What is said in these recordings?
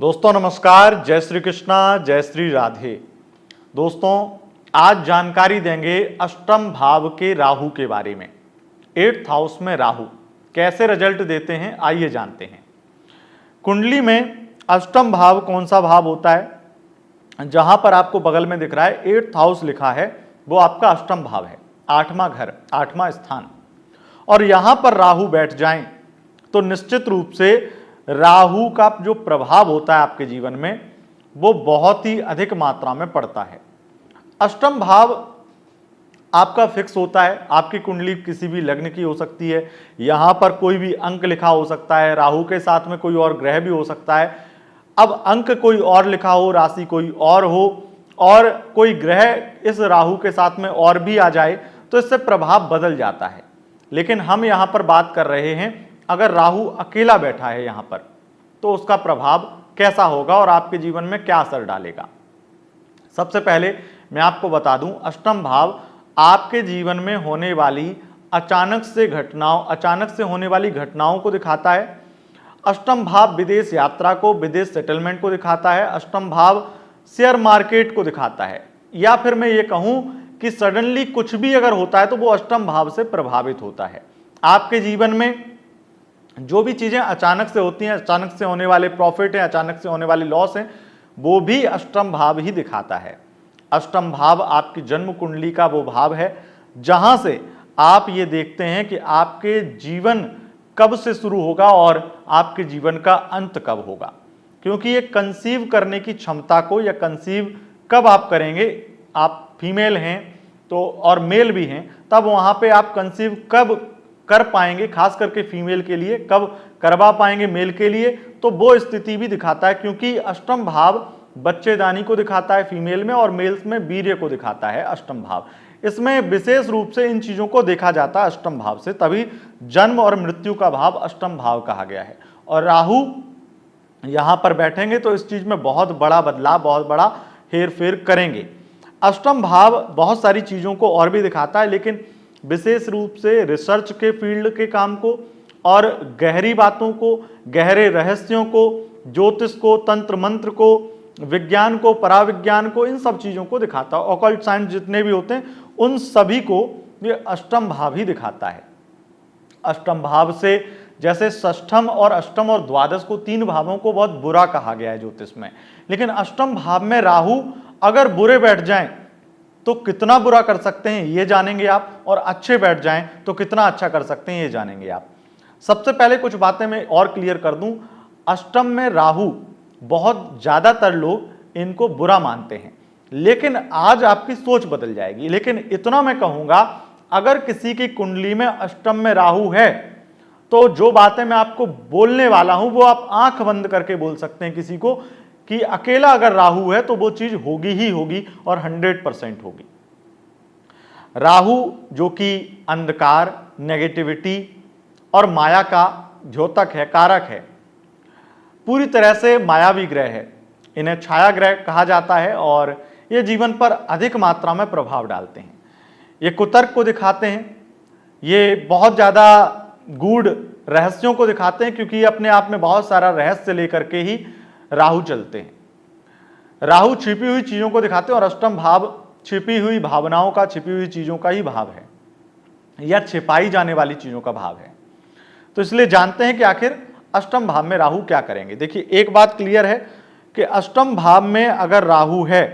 दोस्तों नमस्कार, जय श्री कृष्णा, जय श्री राधे। दोस्तों आज जानकारी देंगे अष्टम भाव के राहु के बारे में। 8th हाउस में राहु कैसे रिजल्ट देते हैं, आइए जानते हैं। कुंडली में अष्टम भाव कौन सा भाव होता है? जहां पर आपको बगल में दिख रहा है 8th हाउस लिखा है, वो आपका अष्टम भाव है, 8वां घर, 8वां स्थान। और यहां पर राहु बैठ जाएं तो निश्चित रूप से राहु का जो प्रभाव होता है आपके जीवन में वो बहुत ही अधिक मात्रा में पड़ता है। अष्टम भाव आपका फिक्स होता है, आपकी कुंडली किसी भी लग्न की हो सकती है, यहां पर कोई भी अंक लिखा हो सकता है, राहु के साथ में कोई और ग्रह भी हो सकता है। अब अंक कोई और लिखा हो, राशि कोई और हो और कोई ग्रह इस राहु के साथ में और भी आ जाए तो इससे प्रभाव बदल जाता है। लेकिन हम यहां पर बात कर रहे हैं अगर राहु अकेला बैठा है यहां पर तो उसका प्रभाव कैसा होगा और आपके जीवन में क्या असर डालेगा। सबसे पहले मैं आपको बता दूं, अष्टम भाव आपके जीवन में होने वाली अचानक से होने वाली घटनाओं को दिखाता है। अष्टम भाव विदेश यात्रा को, विदेश सेटलमेंट को दिखाता है। अष्टम भाव शेयर मार्केट को दिखाता है, या फिर मैं ये कहूं कि सडनली कुछ भी अगर होता है तो वो अष्टम भाव से प्रभावित होता है। आपके जीवन में जो भी चीजें अचानक से होती हैं, अचानक से होने वाले प्रॉफिट हैं, अचानक से होने वाले लॉस हैं, वो भी अष्टम भाव ही दिखाता है। अष्टम भाव आपकी जन्म कुंडली का वो भाव है जहां से आप ये देखते हैं कि आपके जीवन कब से शुरू होगा और आपके जीवन का अंत कब होगा। क्योंकि ये कंसीव करने की क्षमता को, या कंसीव कब आप करेंगे, आप फीमेल हैं तो और मेल भी हैं, तब वहां पे आप कंसीव कब कर पाएंगे, खास करके फीमेल के लिए कब करवा पाएंगे मेल के लिए, तो वो स्थिति भी दिखाता है। क्योंकि अष्टम भाव बच्चेदानी को दिखाता है फीमेल में, और मेल्स में वीर्य को दिखाता है अष्टम भाव। इसमें विशेष रूप से इन चीजों को देखा जाता है अष्टम भाव से, तभी जन्म और मृत्यु का भाव अष्टम भाव कहा गया है। और राहु यहां पर बैठेंगे तो इस चीज में बहुत बड़ा बदलाव, बहुत बड़ा हेर फेर करेंगे। अष्टम भाव बहुत सारी चीजों को और भी दिखाता है, लेकिन विशेष रूप से रिसर्च के फील्ड के काम को और गहरी बातों को, गहरे रहस्यों को, ज्योतिष को, तंत्र मंत्र को, विज्ञान को, पराविज्ञान को, इन सब चीजों को दिखाता है। ऑकल्ट साइंस जितने भी होते हैं उन सभी को ये अष्टम भाव ही दिखाता है। अष्टम भाव से, जैसे षष्ठम और अष्टम और द्वादश को, तीन भावों को बहुत बुरा कहा गया है ज्योतिष में, लेकिन अष्टम भाव में राहु अगर बुरे बैठ जाएं तो कितना बुरा कर सकते हैं ये जानेंगे आप, और अच्छे बैठ जाएं तो कितना अच्छा कर सकते हैं ये जानेंगे आप। सबसे पहले कुछ बातें मैं और क्लियर कर दूं। अष्टम में राहु बहुत ज्यादातर लोग इनको बुरा मानते हैं, लेकिन आज आपकी सोच बदल जाएगी। लेकिन इतना मैं कहूंगा, अगर किसी की कुंडली में अष्टम में राहु है तो जो बातें मैं आपको बोलने वाला हूं वो आप आंख बंद करके बोल सकते हैं किसी को, कि अकेला अगर राहु है तो वो चीज होगी ही होगी और 100% होगी। राहु जो कि अंधकार, नेगेटिविटी और माया का द्योतक है, कारक है, पूरी तरह से मायावी ग्रह है। इन्हें छाया ग्रह कहा जाता है और ये जीवन पर अधिक मात्रा में प्रभाव डालते हैं। ये कुतर्क को दिखाते हैं, ये बहुत ज्यादा गूढ़ रहस्यों को दिखाते हैं, क्योंकि अपने आप में बहुत सारा रहस्य लेकर के ही राहु चलते हैं। राहु छिपी हुई चीजों को दिखाते हैं और अष्टम भाव छिपी हुई भावनाओं का, छिपी हुई चीजों का ही भाव है, या छिपाई जाने वाली चीजों का भाव है। तो इसलिए जानते हैं कि आखिर अष्टम भाव में राहु क्या करेंगे। देखिए, एक बात क्लियर है कि अष्टम भाव में अगर राहु है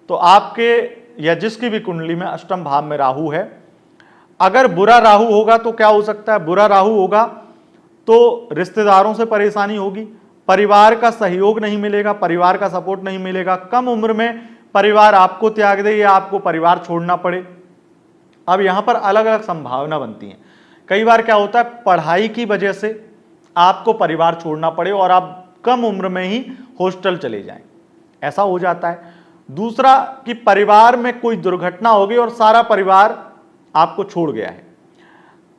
तो आपके या जिसकी भी कुंडली में अष्टम भाव में राहु है, अगर बुरा राहु होगा तो क्या हो सकता है? बुरा राहु होगा तो रिश्तेदारों से परेशानी होगी, परिवार का सहयोग नहीं मिलेगा, परिवार का सपोर्ट नहीं मिलेगा, कम उम्र में परिवार आपको त्याग दे या आपको परिवार छोड़ना पड़े। अब यहां पर अलग अलग संभावना बनती है। कई बार क्या होता है, पढ़ाई की वजह से आपको परिवार छोड़ना पड़े और आप कम उम्र में ही हॉस्टल चले जाएं, ऐसा हो जाता है। दूसरा कि परिवार में कोई दुर्घटना हो गई और सारा परिवार आपको छोड़ गया है।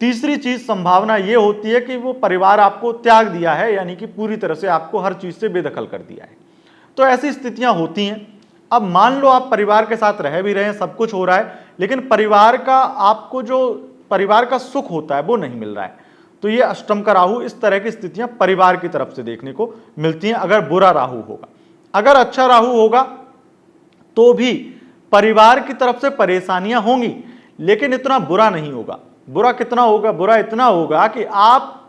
तीसरी चीज संभावना यह होती है कि वो परिवार आपको त्याग दिया है, यानी कि पूरी तरह से आपको हर चीज से बेदखल कर दिया है। तो ऐसी स्थितियां होती हैं। अब मान लो आप परिवार के साथ रह भी रहे हैं, सब कुछ हो रहा है, लेकिन परिवार का आपको जो परिवार का सुख होता है वो नहीं मिल रहा है, तो ये अष्टम का राहु, इस तरह की स्थितियां परिवार की तरफ से देखने को मिलती हैं अगर बुरा राहु होगा। अगर अच्छा राहु होगा तो भी परिवार की तरफ से परेशानियां होंगी, लेकिन इतना बुरा नहीं होगा। बुरा कितना होगा? बुरा इतना होगा कि आप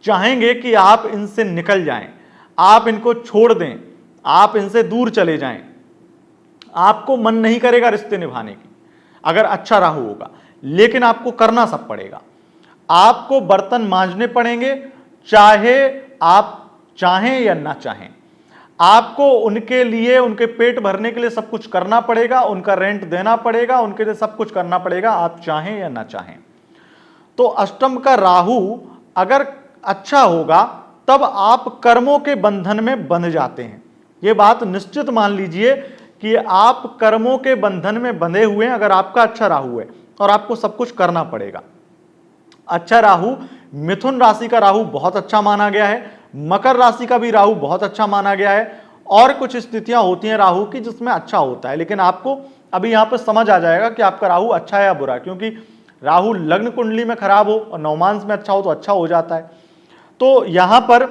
चाहेंगे कि आप इनसे निकल जाएं, आप इनको छोड़ दें, आप इनसे दूर चले जाएं, आपको मन नहीं करेगा रिश्ते निभाने की अगर अच्छा राहु होगा। लेकिन आपको करना सब पड़ेगा, आपको बर्तन मांजने पड़ेंगे, चाहे आप चाहें या ना चाहें। आपको उनके लिए, उनके पेट भरने के लिए सब कुछ करना पड़ेगा, उनका रेंट देना पड़ेगा, उनके लिए सब कुछ करना पड़ेगा, आप चाहें या ना चाहें। तो अष्टम का राहु अगर अच्छा होगा तब आप कर्मों के बंधन में बंध जाते हैं। यह बात निश्चित मान लीजिए कि आप कर्मों के बंधन में बंधे हुए हैं अगर आपका अच्छा राहु है, और आपको सब कुछ करना पड़ेगा। अच्छा राहु, मिथुन राशि का राहु बहुत अच्छा माना गया है, मकर राशि का भी राहु बहुत अच्छा माना गया है, और कुछ स्थितियां होती हैं राहु की जिसमें अच्छा होता है। लेकिन आपको अभी यहां पर समझ आ जाएगा कि आपका राहु अच्छा है या बुरा, क्योंकि राहु लग्न कुंडली में खराब हो और नवमांश में अच्छा हो तो अच्छा हो जाता है। तो यहां पर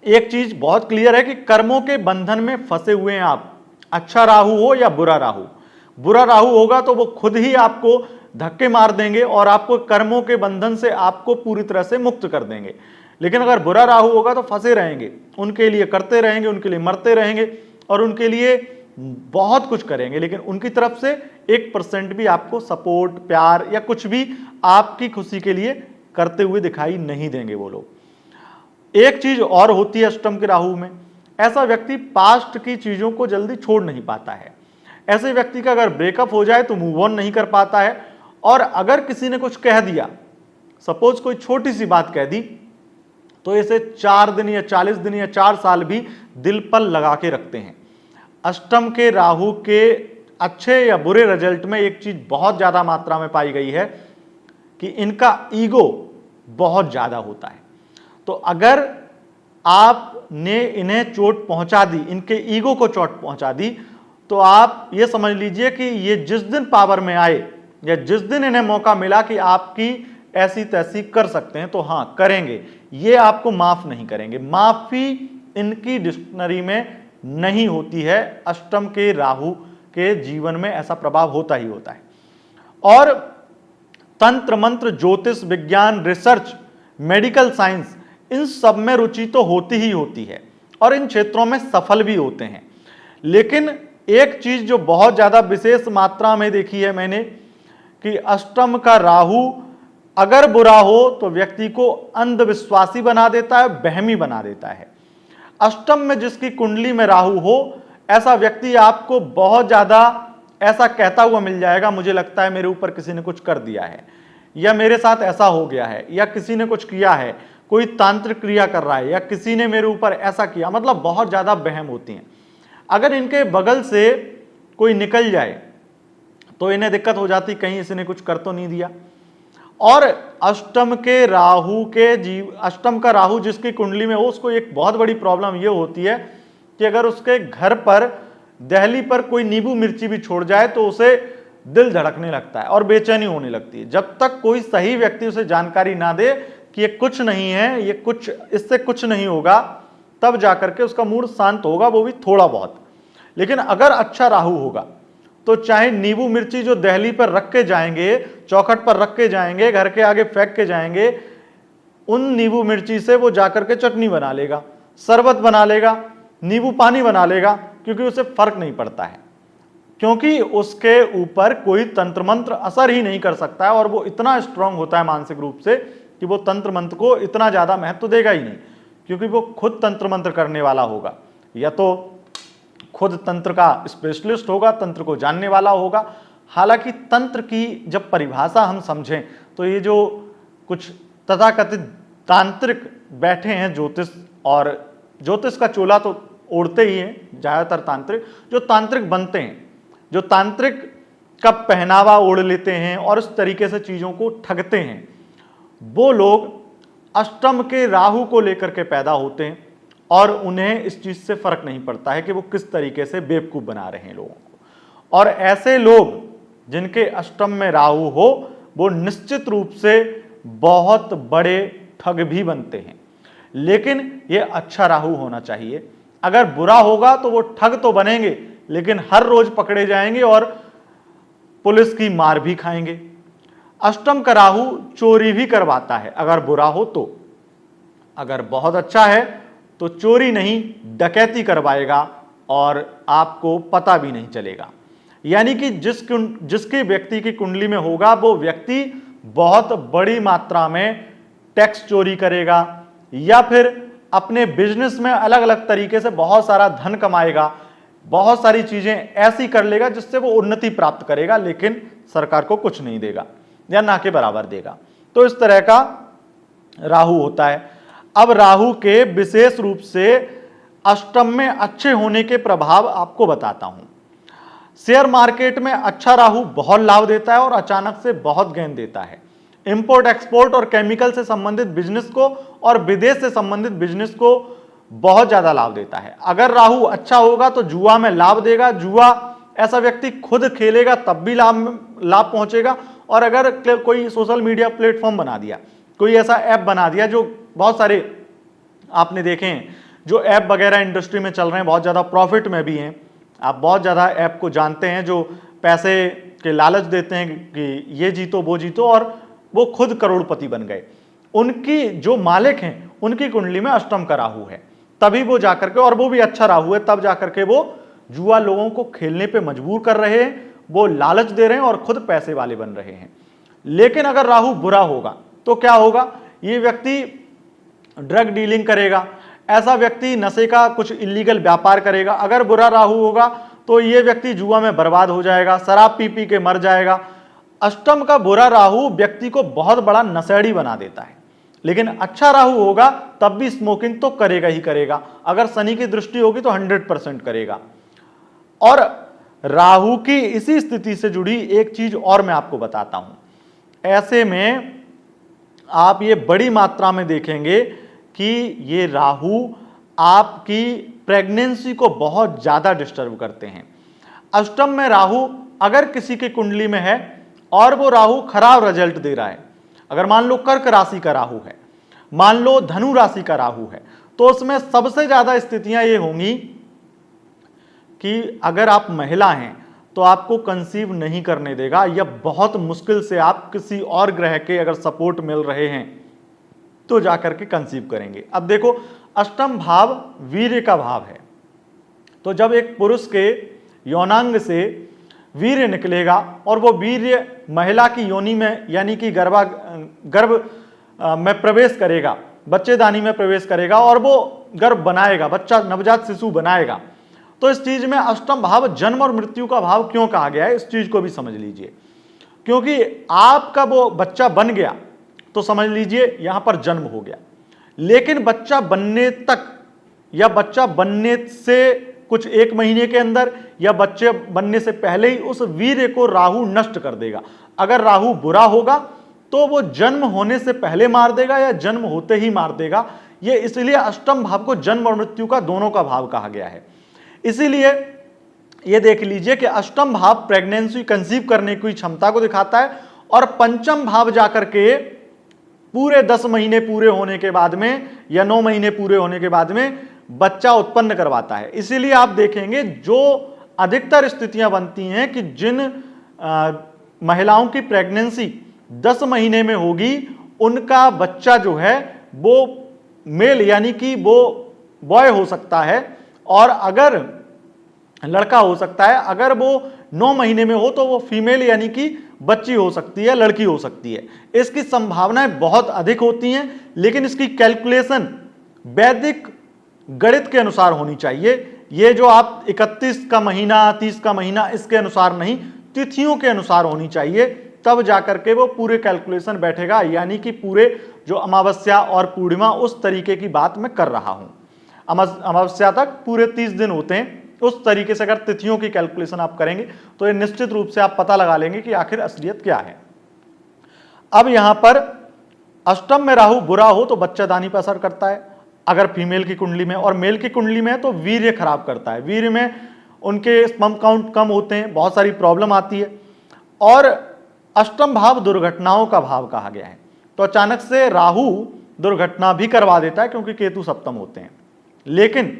एक चीज बहुत क्लियर है कि कर्मों के बंधन में फंसे हुए हैं आप, अच्छा राहु हो या बुरा राहु। बुरा राहु होगा तो वो खुद ही आपको धक्के मार देंगे और आपको कर्मों के बंधन से आपको पूरी तरह से मुक्त कर देंगे। लेकिन अगर बुरा राहु होगा तो फंसे रहेंगे, उनके लिए करते रहेंगे, उनके लिए मरते रहेंगे और उनके लिए बहुत कुछ करेंगे, लेकिन उनकी तरफ से 1% भी आपको सपोर्ट, प्यार या कुछ भी आपकी खुशी के लिए करते हुए दिखाई नहीं देंगे वो लोग। एक चीज और होती है अष्टम के राहु में, ऐसा व्यक्ति पास्ट की चीजों को जल्दी छोड़ नहीं पाता है। ऐसे व्यक्ति का अगर ब्रेकअप हो जाए तो मूव ऑन नहीं कर पाता है, और अगर किसी ने कुछ कह दिया, सपोज कोई छोटी सी बात कह दी, तो इसे 4 दिन या 40 दिन या 4 साल भी दिल पर लगा के रखते हैं। अष्टम के राहु के अच्छे या बुरे रिजल्ट में एक चीज बहुत ज्यादा मात्रा में पाई गई है कि इनका ईगो बहुत ज्यादा होता है। तो अगर आपने इन्हें चोट पहुंचा दी, इनके ईगो को चोट पहुंचा दी, तो आप ये समझ लीजिए कि ये जिस दिन पावर में आए या जिस दिन इन्हें मौका मिला कि आपकी ऐसी तैसी कर सकते हैं, तो हां करेंगे, ये आपको माफ नहीं करेंगे। माफी इनकी डिक्शनरी में नहीं होती है। अष्टम के राहु के जीवन में ऐसा प्रभाव होता ही होता है। और तंत्र मंत्र, ज्योतिष विज्ञान, रिसर्च, मेडिकल साइंस, इन सब में रुचि तो होती ही होती है और इन क्षेत्रों में सफल भी होते हैं। लेकिन एक चीज जो बहुत ज्यादा विशेष मात्रा में देखी है मैंने कि अष्टम का राहु अगर बुरा हो तो व्यक्ति को अंधविश्वासी बना देता है, बहमी बना देता है। अष्टम में जिसकी कुंडली में राहु हो, ऐसा व्यक्ति आपको बहुत ज्यादा ऐसा कहता हुआ मिल जाएगा, मुझे लगता है मेरे ऊपर किसी ने कुछ कर दिया है, या मेरे साथ ऐसा हो गया है, या किसी ने कुछ किया है, कोई तांत्रिक क्रिया कर रहा है, या किसी ने मेरे ऊपर ऐसा किया, मतलब बहुत ज्यादा बहम होती हैं। अगर इनके बगल से कोई निकल जाए तो इन्हें दिक्कत हो जाती, कहीं इसने कुछ कर तो नहीं दिया। और अष्टम का राहु जिसकी कुंडली में हो, उसको एक बहुत बड़ी प्रॉब्लम यह होती है कि अगर उसके घर पर दहली पर कोई नींबू मिर्ची भी छोड़ जाए तो उसे दिल धड़कने लगता है और बेचैनी होने लगती है। जब तक कोई सही व्यक्ति उसे जानकारी ना दे कि ये कुछ नहीं है, ये कुछ, इससे कुछ नहीं होगा, तब जाकर के उसका मूड शांत होगा, वो भी थोड़ा बहुत। लेकिन अगर अच्छा राहु होगा तो चाहे नींबू मिर्ची जो दहली पर रख के जाएंगे, चौखट पर रख के जाएंगे, घर के आगे फेंक के जाएंगे, उन नींबू मिर्ची से वो जाकर के चटनी बना लेगा, शरबत बना लेगा, नींबू पानी बना लेगा, क्योंकि उसे फर्क नहीं पड़ता है, क्योंकि उसके ऊपर कोई तंत्र मंत्र असर ही नहीं कर सकता है। और वो इतना स्ट्रांग होता है मानसिक रूप से कि वो तंत्र मंत्र को इतना ज्यादा महत्व देगा ही नहीं, क्योंकि वो खुद तंत्र मंत्र करने वाला होगा, या तो खुद तंत्र का स्पेशलिस्ट होगा, तंत्र को जानने वाला होगा। हालांकि तंत्र की जब परिभाषा हम समझें तो ये जो कुछ तथाकथित तांत्रिक बैठे हैं, ज्योतिष का चोला तो ओढ़ते ही हैं ज्यादातर तांत्रिक, जो तांत्रिक बनते हैं, जो तांत्रिक का पहनावा ओढ़ लेते हैं और इस तरीके से चीजों को ठगते हैं, वो लोग अष्टम के राहु को लेकर के पैदा होते हैं और उन्हें इस चीज से फर्क नहीं पड़ता है कि वो किस तरीके से बेवकूफ बना रहे हैं लोगों को। और ऐसे लोग जिनके अष्टम में राहु हो, वो निश्चित रूप से बहुत बड़े ठग भी बनते हैं। लेकिन ये अच्छा राहु होना चाहिए। अगर बुरा होगा तो वो ठग तो बनेंगे, लेकिन हर रोज पकड़े जाएंगे और पुलिस की मार भी खाएंगे। अष्टम का राहु चोरी भी करवाता है अगर बुरा हो तो। अगर बहुत अच्छा है तो चोरी नहीं, डकैती करवाएगा और आपको पता भी नहीं चलेगा। यानी कि जिसके व्यक्ति की कुंडली में होगा वो व्यक्ति बहुत बड़ी मात्रा में टैक्स चोरी करेगा, या फिर अपने बिजनेस में अलग अलग तरीके से बहुत सारा धन कमाएगा, बहुत सारी चीजें ऐसी कर लेगा जिससे वो उन्नति प्राप्त करेगा, लेकिन सरकार को कुछ नहीं देगा या ना के बराबर देगा। तो इस तरह का राहु होता है। अब राहु के विशेष रूप से अष्टम में अच्छे होने के प्रभाव आपको बताता हूं। शेयर मार्केट में अच्छा राहु बहुत लाभ देता है और अचानक से बहुत गेन देता है। इंपोर्ट एक्सपोर्ट और केमिकल से संबंधित बिजनेस को और विदेश से संबंधित बिजनेस को बहुत ज्यादा लाभ देता है। अगर राहु अच्छा होगा तो जुआ में लाभ देगा। जुआ ऐसा व्यक्ति खुद खेलेगा तब भी लाभ पहुंचेगा। और अगर कोई सोशल मीडिया प्लेटफॉर्म बना दिया, कोई ऐसा ऐप बना दिया, जो बहुत सारे आपने देखे हैं जो ऐप वगैरह इंडस्ट्री में चल रहे हैं, बहुत ज्यादा प्रॉफिट में भी हैं। आप बहुत ज्यादा ऐप को जानते हैं जो पैसे के लालच देते हैं कि ये जीतो वो जीतो, और वो खुद करोड़पति बन गए। उनकी जो मालिक हैं उनकी कुंडली में अष्टम का राहु है, तभी वो जाकर के, और वो भी अच्छा राहु है, तब जाकर के वो जुआ लोगों को खेलने पे मजबूर कर रहे हैं, वो लालच दे रहे हैं और खुद पैसे वाले बन रहे हैं। लेकिन अगर राहु बुरा होगा तो क्या होगा? ये व्यक्ति ड्रग डीलिंग करेगा, ऐसा व्यक्ति नशे का कुछ इलीगल व्यापार करेगा। अगर बुरा राहु होगा तो ये व्यक्ति जुआ में बर्बाद हो जाएगा, शराब पी पी के मर जाएगा। अष्टम का बुरा राहु व्यक्ति को बहुत बड़ा नशेड़ी बना देता है, लेकिन अच्छा राहु होगा तब भी स्मोकिंग तो करेगा ही करेगा। अगर शनि की दृष्टि होगी तो 100% करेगा। और राहु की इसी स्थिति से जुड़ी एक चीज और मैं आपको बताता हूं। ऐसे में आप ये बड़ी मात्रा में देखेंगे कि ये राहु आपकी प्रेगनेंसी को बहुत ज्यादा डिस्टर्ब करते हैं। अष्टम में राहु अगर किसी की कुंडली में है और वो राहु खराब रिजल्ट दे रहा है, अगर मान लो कर्क राशि का राहु है, मान लो धनु राशि का राहु है, तो उसमें सबसे ज्यादा स्थितियां ये होंगी कि अगर आप महिला हैं तो आपको कंसीव नहीं करने देगा, या बहुत मुश्किल से आप किसी और ग्रह के अगर सपोर्ट मिल रहे हैं तो जाकर के कंसीव करेंगे। अब देखो, अष्टम भाव वीर्य का भाव है, तो जब एक पुरुष के यौनांग से वीर्य निकलेगा और वो वीर्य महिला की योनि में यानी कि गर्भ में प्रवेश करेगा, बच्चेदानी में प्रवेश करेगा और वो गर्भ बनाएगा, बच्चा नवजात शिशु बनाएगा, तो इस चीज में अष्टम भाव जन्म और मृत्यु का भाव क्यों कहा गया है, इस चीज को भी समझ लीजिए। क्योंकि आपका वो बच्चा बन गया तो समझ लीजिए यहां पर जन्म हो गया, लेकिन बच्चा बनने तक या बच्चा बनने से कुछ 1 महीने के अंदर या बच्चे बनने से पहले ही उस वीर्य को राहु नष्ट कर देगा। अगर राहु बुरा होगा तो वो जन्म होने से पहले मार देगा या जन्म होते ही मार देगा। ये इसलिए अष्टम भाव को जन्म और मृत्यु का दोनों का भाव कहा गया है। इसीलिए ये देख लीजिए कि अष्टम भाव प्रेगनेंसी कंसीव करने की क्षमता को दिखाता है, और पंचम भाव जाकर के पूरे 10 महीने पूरे होने के बाद में या 9 महीने पूरे होने के बाद में बच्चा उत्पन्न करवाता है। इसीलिए आप देखेंगे जो अधिकतर स्थितियां बनती हैं कि जिन महिलाओं की प्रेगनेंसी 10 महीने में होगी उनका बच्चा जो है वो मेल यानी कि वो बॉय हो सकता है, और अगर लड़का हो सकता है। अगर वो 9 महीने में हो तो वो फीमेल यानी कि बच्ची हो सकती है, लड़की हो सकती है। इसकी संभावनाएं बहुत अधिक होती हैं, लेकिन इसकी कैलकुलेशन वैदिक गणित के अनुसार होनी चाहिए। ये जो आप 31 का महीना 30 का महीना इसके अनुसार नहीं, तिथियों के अनुसार होनी चाहिए, तब जाकर के वो पूरे कैलकुलेशन बैठेगा। यानी कि पूरे जो अमावस्या और पूर्णिमा उस तरीके की बात मैं कर रहा हूं, अमावस्या तक पूरे 30 दिन होते हैं, उस तरीके से अगर तिथियों की कैलकुलेशन आप करेंगे तो ये निश्चित रूप से आप पता लगा लेंगे कि आखिर असलियत क्या है। अब यहां पर अष्टम में राहु बुरा हो तो बच्चादानी पर असर करता है अगर फीमेल की कुंडली में, और मेल की कुंडली में तो वीर्य खराब करता है। वीर्य में उनके स्पर्म काउंट कम होते हैं, बहुत सारी प्रॉब्लम आती है। और अष्टम भाव दुर्घटनाओं का भाव कहा गया है। तो अचानक से राहु दुर्घटना भी करवा देता है, क्योंकि केतु सप्तम होते हैं। लेकिन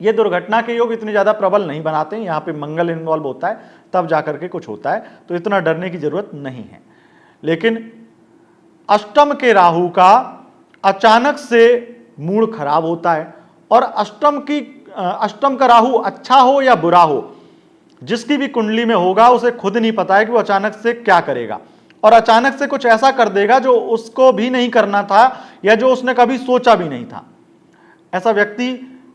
ये दुर्घटना के योग इतने ज्यादा प्रबल नहीं बनाते हैं, यहां पे मंगल इन्वॉल्व होता है तब जाकर के कुछ होता है, तो इतना डरने की जरूरत नहीं है। लेकिन अष्टम के राहु का अचानक से मूड खराब होता है, और अष्टम का राहु अच्छा हो या बुरा हो, जिसकी भी कुंडली में होगा उसे खुद नहीं पता है कि वो अचानक से क्या करेगा, और अचानक से कुछ ऐसा कर देगा जो उसको भी नहीं करना था या जो उसने कभी सोचा भी नहीं था। ऐसा व्यक्ति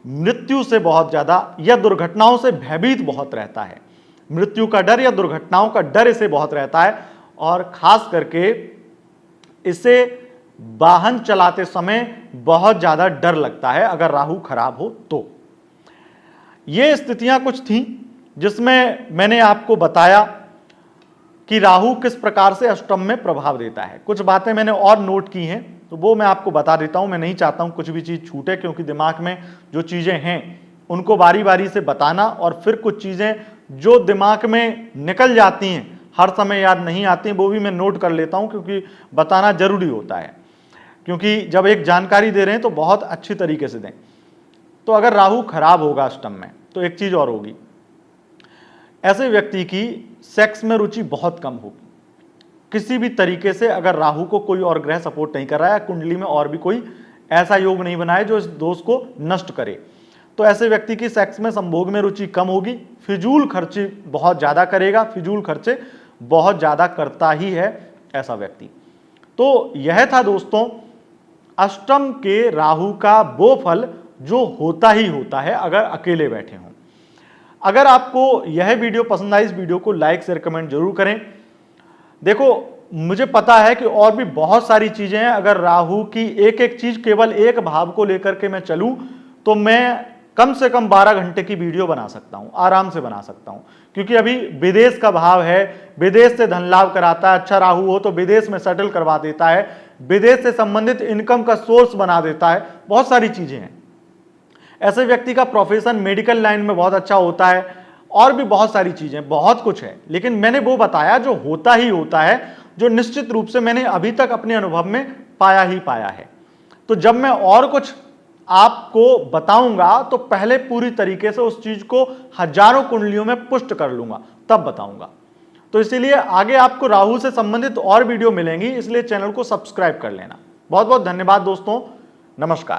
मृत्यु से बहुत ज्यादा या दुर्घटनाओं से भयभीत बहुत रहता है। मृत्यु का डर या दुर्घटनाओं का डर इसे बहुत रहता है, और खास करके इसे वाहन चलाते समय बहुत ज्यादा डर लगता है अगर राहु खराब हो तो। ये स्थितियां कुछ थीं जिसमें मैंने आपको बताया कि राहु किस प्रकार से अष्टम में प्रभाव देता है। कुछ बातें मैंने और नोट की हैं, तो वो मैं आपको बता देता हूं। मैं नहीं चाहता हूं कुछ भी चीज छूटे, क्योंकि दिमाग में जो चीजें हैं उनको बारी बारी से बताना, और फिर कुछ चीजें जो दिमाग में निकल जाती हैं, हर समय याद नहीं आती हैं, वो भी मैं नोट कर लेता हूं, क्योंकि बताना जरूरी होता है। क्योंकि जब एक जानकारी दे रहे हैं तो बहुत अच्छी तरीके से दें। तो अगर राहु खराब होगा अष्टम में, तो एक चीज और होगी, ऐसे व्यक्ति की सेक्स में रुचि बहुत कम होगी। किसी भी तरीके से अगर राहु को कोई और ग्रह सपोर्ट नहीं कर रहा है, कुंडली में और भी कोई ऐसा योग नहीं बना है जो इस दोष को नष्ट करे, तो ऐसे व्यक्ति की सेक्स में संभोग में रुचि कम होगी। फिजूल खर्चे बहुत ज्यादा करेगा, फिजूल खर्चे बहुत ज्यादा करता ही है ऐसा व्यक्ति। तो यह था दोस्तों अष्टम के राहु का वो फल जो होता ही होता है अगर अकेले बैठे हों। अगर आपको यह वीडियो पसंद आई, इस वीडियो को लाइक शेयर कमेंट जरूर करें। देखो, मुझे पता है कि और भी बहुत सारी चीजें हैं। अगर राहु की एक एक चीज केवल एक भाव को लेकर के मैं चलूं तो मैं कम से कम 12 घंटे की वीडियो बना सकता हूं, आराम से बना सकता हूं। क्योंकि अभी विदेश का भाव है, विदेश से धन लाभ कराता है, अच्छा राहु हो तो विदेश में सेटल करवा देता है, विदेश से संबंधित इनकम का सोर्स बना देता है, बहुत सारी चीजें हैं। ऐसे व्यक्ति का प्रोफेशन मेडिकल लाइन में बहुत अच्छा होता है, और भी बहुत सारी चीजें, बहुत कुछ है। लेकिन मैंने वो बताया जो होता ही होता है, जो निश्चित रूप से मैंने अभी तक अपने अनुभव में पाया ही पाया है। तो जब मैं और कुछ आपको बताऊंगा तो पहले पूरी तरीके से उस चीज को हजारों कुंडलियों में पुष्ट कर लूंगा, तब बताऊंगा। तो इसीलिए आगे आपको राहु से संबंधित और वीडियो मिलेंगी, इसलिए चैनल को सब्सक्राइब कर लेना। बहुत बहुत धन्यवाद दोस्तों, नमस्कार।